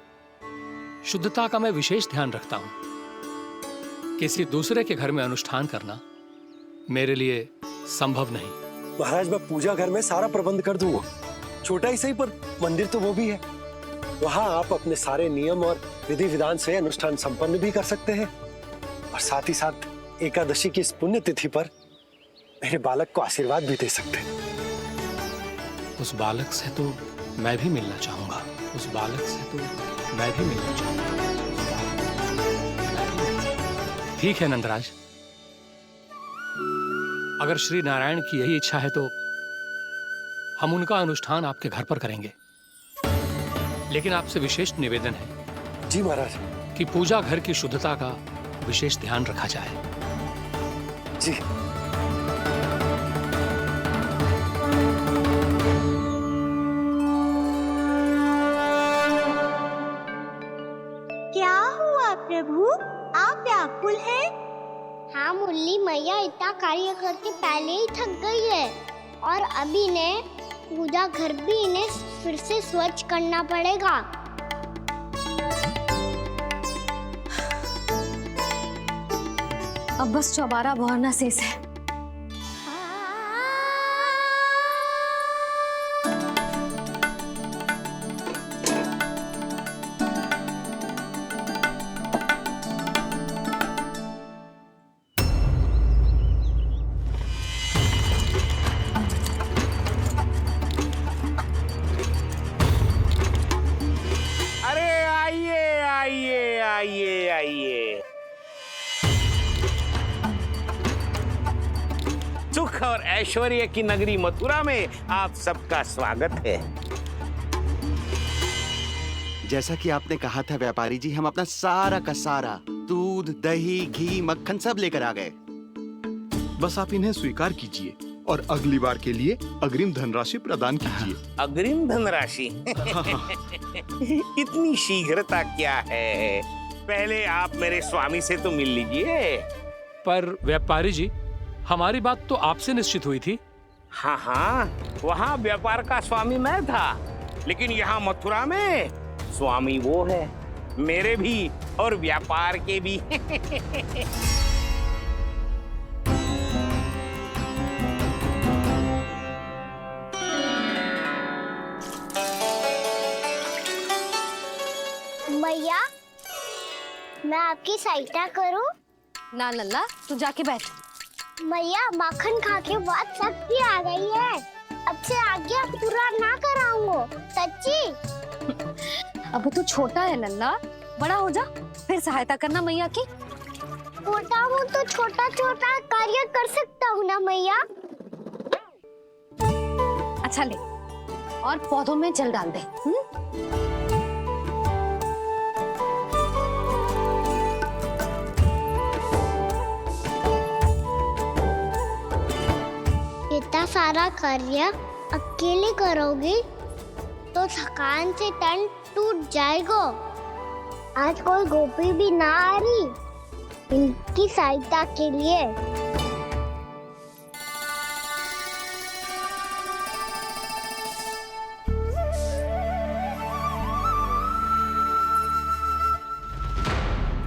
शुद्धता का मैं विशेष ध्यान रखता हूँ। किसी दूसरे के घर में अनुष्ठान करना मेरे लिए संभव नहीं। महाराज, मैं पूजा घर में सारा प्रबंध कर दूंगा, छोटा ही सही पर मंदिर तो वो भी है। वहां आप अपने सारे नियम और विधि विधान से अनुष्ठान संपन्न भी कर सकते हैं और साथ ही साथ एकादशी की इस पुण्य तिथि पर मेरे बालक को आशीर्वाद भी दे सकते हैं। उस बालक से तो मैं भी मिलना चाहूंगा, उस बालक से तो मैं भी मिलना चाहूंगा। ठीक है नंदराज, अगर श्री नारायण की यही इच्छा है तो हम उनका अनुष्ठान आपके घर पर करेंगे। लेकिन आपसे विशेष निवेदन है जी महाराज कि पूजा घर की शुद्धता का विशेष ध्यान रखा जाए। जी। क्या हुआ प्रभु, आप व्याकुल हैं? हाँ मुरली, मैया इतना कार्य करके पहले ही थक गई है और अभी ने पूजा घर भी इन्हें फिर से स्वच्छ करना पड़ेगा। अब बस चौबारा बहाना शेष है। सुख और ऐश्वर्य की नगरी मथुरा में आप सबका स्वागत है। जैसा कि आपने कहा था व्यापारी जी, हम अपना सारा का सारा दूध, दही, घी, मक्खन सब लेकर आ गए। बस आप इन्हें स्वीकार कीजिए और अगली बार के लिए अग्रिम धनराशि प्रदान कीजिए। अग्रिम धनराशि? इतनी शीघ्रता क्या है? पहले आप मेरे स्वामी से तो मिल लीजिए। पर व्यापारी जी, हमारी बात तो आपसे निश्चित हुई थी। हाँ हाँ, वहाँ व्यापार का स्वामी मैं था, लेकिन यहाँ मथुरा में स्वामी वो है, मेरे भी और व्यापार के भी। मैया, मैं आपकी सहायता करूं? ना लल्ला, तू जाके बैठ। मैया, माखन खा के बहुत शक्ति आ गई है, अब से आगे पूरा ना कराऊंगा, सच्ची। अब तू छोटा है लल्ला, बड़ा हो जा फिर सहायता करना मैया की। छोटा हूँ तो छोटा छोटा कार्य कर सकता हूँ ना मैया। अच्छा ले, और पौधों में जल डाल दे। इतना सारा कार्य अकेले करोगी तो थकान से तन टूट जाएगा। आज कोई गोपी भी ना आ रही इनकी सहायता के लिए।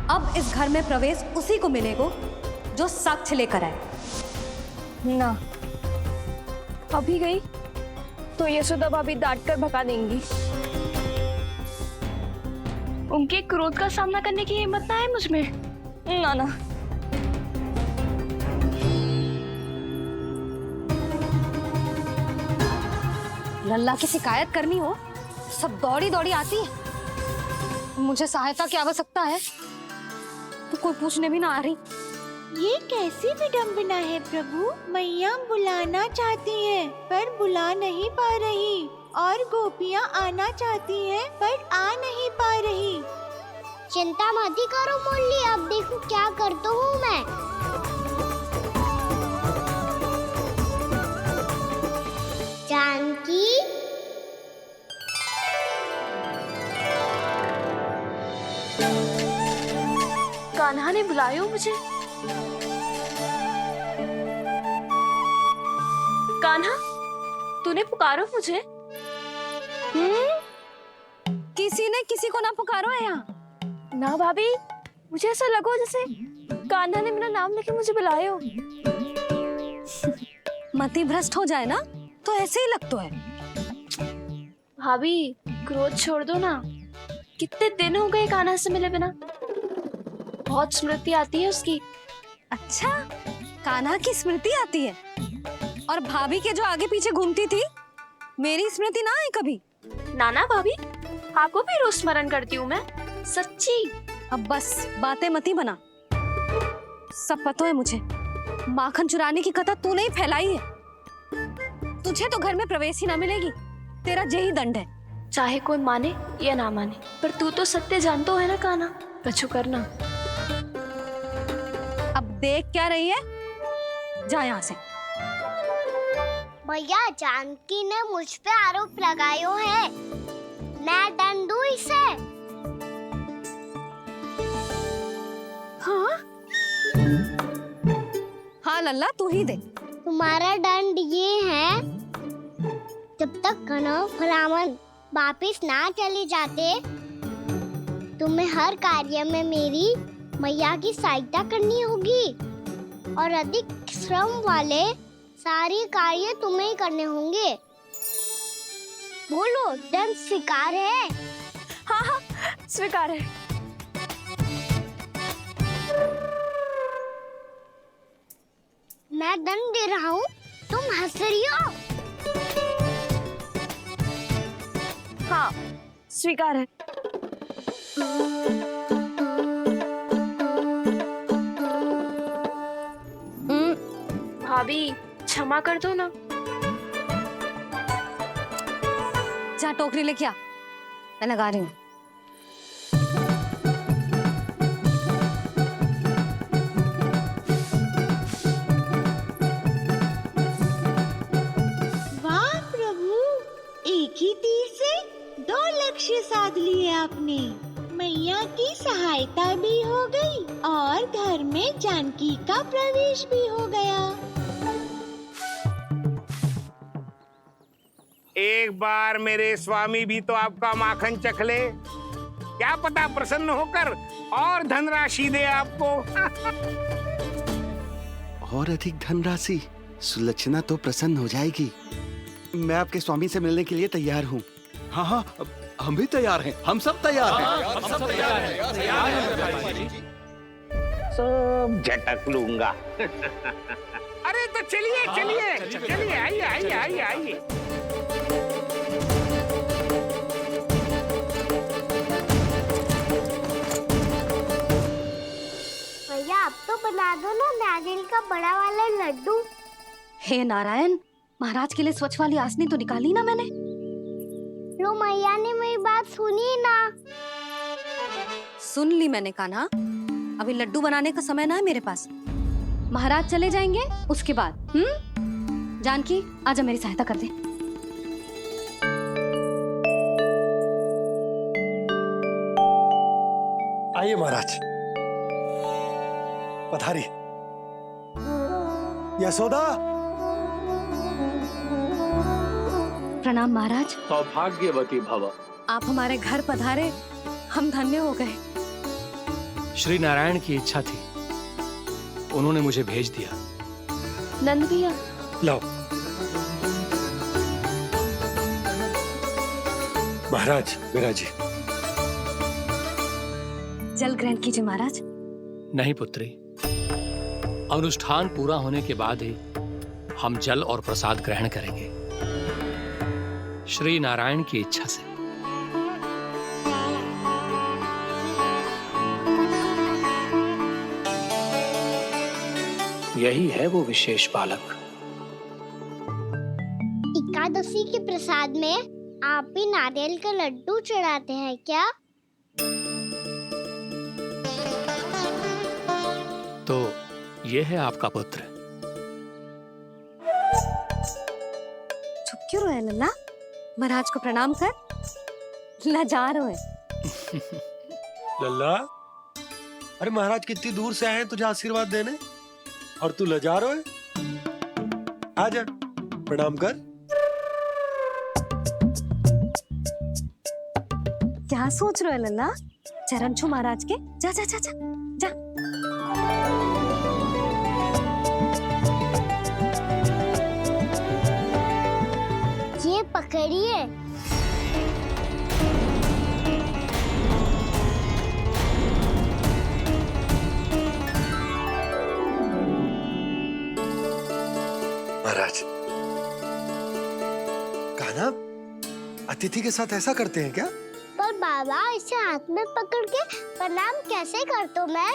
अब इस घर में प्रवेश उसी को मिलेगा जो साक्ष्य लेकर आए। ना, अभी गई तो यशोदा भाभी डांट कर भगा देंगी। उनके क्रोध का सामना करने की हिम्मत ना है मुझ में। ना ना। लल्ला की शिकायत करनी हो सब दौड़ी दौड़ी आती है। मुझे सहायता की आवश्यकता है तो कोई पूछने भी ना आ रही। ये कैसी विडंबना है प्रभु, मैया बुलाना चाहती हैं पर बुला नहीं पा रही और गोपियाँ आना चाहती हैं पर आ नहीं पा रही। चिंता मत ही करो मुरली, अब देखो क्या करता हूँ मैं। जानकी, कान्हा ने बुलाया मुझे। कान्हा, तूने पुकारो मुझे? किसी ने किसी को ना पुकारो है यहाँ। ना भाभी, मुझे ऐसा लगो जैसे कान्हा ने मेरा नाम लेके मुझे बुलाए हो। मति भ्रष्ट हो जाए ना तो ऐसे ही लगता है। भाभी क्रोध छोड़ दो ना, कितने दिन हो गए कान्हा से मिले बिना, बहुत स्मृति आती है उसकी। अच्छा, कान्हा की स्मृति आती है और भाभी के जो आगे पीछे घूमती थी मेरी स्मृति ना आई कभी। नाना भाभी आपको भी रोज स्मरण करती हूँ मैं, सच्ची। अब बस बातें मती बना, सब पता है मुझे। माखन चुराने की कथा तूने ही फैलाई है। तुझे तो घर में प्रवेश ही ना मिलेगी, तेरा यही दंड है। चाहे कोई माने या ना माने, पर तू तो सत्य जानतो है ना कान्हा, कछु करना। अब देख क्या रही है, जा यहाँ से। भैया जानकी ने मुझ पे आरोप लगायो है, मैं दंड दूं इसे। हाँ हाँ लल्ला तू ही दे। तुम्हारा दंड ये है, जब तक कनव ब्राह्मण वापिस ना चले जाते तुम्हें हर कार्य में मेरी मैया की सहायता करनी होगी और अधिक श्रम वाले सारे कार्य तुम्हें ही करने होंगे। बोलो, दंड स्वीकार है? हाँ हाँ स्वीकार है। मैं दंड दे रहा हूँ, तुम हंस रही हो? हाँ स्वीकार है। भाभी क्षमा कर दो ना। जा टोकरी लेके आ, मैं लगा रही हूँ। वाह प्रभु, एक ही तीर से 2 लक्ष्य साध लिए आपने। मैया की सहायता भी हो गई और घर में जानकी का प्रवेश भी हो गया। एक बार मेरे स्वामी भी तो आपका माखन चख ले, क्या पता प्रसन्न होकर और धनराशि दे आपको। और अधिक धनराशि? सुलक्षणा तो प्रसन्न हो जाएगी। मैं आपके स्वामी से मिलने के लिए तैयार हूँ। हाँ हाँ, हम भी तैयार हैं, हम सब तैयार हैं। हम सब तैयार हैं। सब झटक लूंगा। अरे तो चलिए चलिए चलिए, आइए आइए आइए आइए। भैया अब तो बना दो ना नारियल का बड़ा वाला लड्डू। हे नारायण, महाराज के लिए स्वच्छ वाली आसनी तो निकाली ना मैंने। लो मैया ने मेरी बात सुनी ना। सुन ली मैंने कान्हा, अभी लड्डू बनाने का समय ना है मेरे पास। महाराज चले जाएंगे उसके बाद। जानकी आजा मेरी सहायता कर दे। आइए महाराज, पधारी। यशोदा। प्रणाम महाराज। सौभाग्यवती भव। आप हमारे घर पधारे, हम धन्य हो गए। श्री नारायण की इच्छा थी, उन्होंने मुझे भेज दिया। नंद भैया लाओ। महाराज मेरा जी। जल ग्रहण कीजिए महाराज। नहीं पुत्री, अनुष्ठान पूरा होने के बाद ही हम जल और प्रसाद ग्रहण करेंगे, श्री नारायण की इच्छा से। यही है वो विशेष बालक। एकादशी के प्रसाद में आप भी नारियल का लड्डू चढ़ाते हैं क्या? तो ये है आपका पुत्र। चुप क्यों रहे लल्ला? महाराज को प्रणाम कर, लाजार हो। लल्ला, अरे महाराज कितनी दूर से आए हैं तुझे आशीर्वाद देने और तू लजार हो? आजा प्रणाम कर। क्या सोच रहे हो लल्ला? चरण छू महाराज के। जा जा जा जा जा। पकड़िए। महाराज, कान्हा अतिथि के साथ ऐसा करते हैं क्या? पर बाबा, इसे हाथ में पकड़ के प्रणाम कैसे करता हूँ मैं?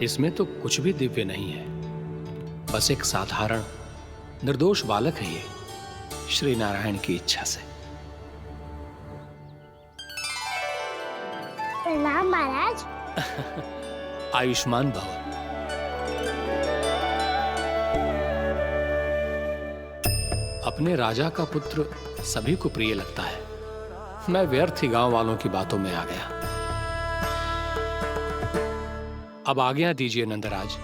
इसमें तो कुछ भी दिव्य नहीं है, बस एक साधारण निर्दोष बालक है ये, श्री नारायण की इच्छा से। प्रणाम महाराज। आयुष्मान भव। अपने राजा का पुत्र सभी को प्रिय लगता है। मैं व्यर्थ ही गांव वालों की बातों में आ गया। अब आज्ञा दीजिए नंदराज,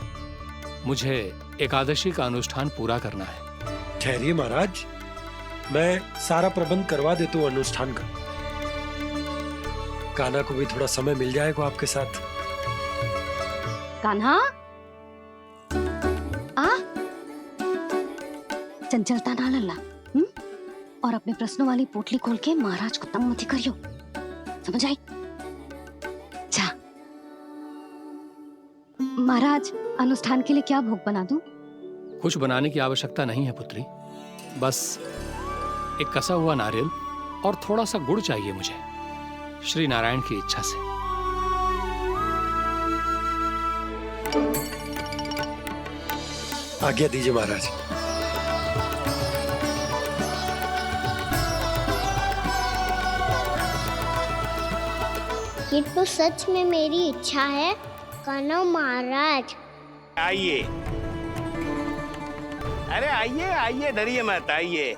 मुझे एकादशी का अनुष्ठान पूरा करना है। ठहरिए महाराज, मैं सारा प्रबंध करवा देता हूँ अनुष्ठान का। कान्हा को भी थोड़ा समय मिल जाएगा आपके साथ। कान्हा, आ चंचलता ना लल्ला, और अपने प्रश्नों वाली पोटली खोल के महाराज को तंग मत करियो, समझ आई? जा महाराज, अनुष्ठान के लिए क्या भोग बना दूं? कुछ बनाने की आवश्यकता नहीं है पुत्री, बस एक कसा हुआ नारियल और थोड़ा सा गुड़ चाहिए मुझे, श्री नारायण की इच्छा से। आज्ञा दीजिए महाराज। ये तो सच में मेरी इच्छा है कान्हा महाराज। आइए, अरे आइए आइए, डरिए मत, आइए।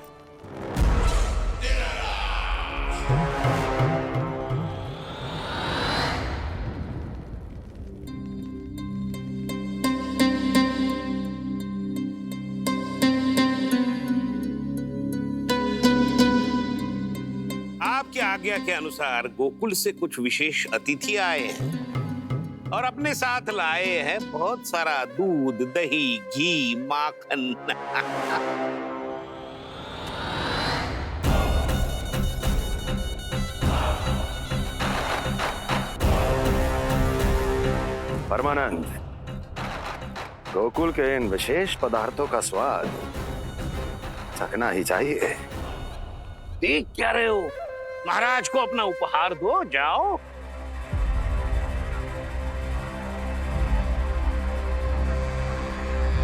आपकी आज्ञा के अनुसार गोकुल से कुछ विशेष अतिथि आए हैं और अपने साथ लाए हैं बहुत सारा दूध, दही, घी, माखन। परमानंद, गोकुल के इन विशेष पदार्थों का स्वाद चखना ही चाहिए। देख क्या रहे हो? महाराज को अपना उपहार दो, जाओ।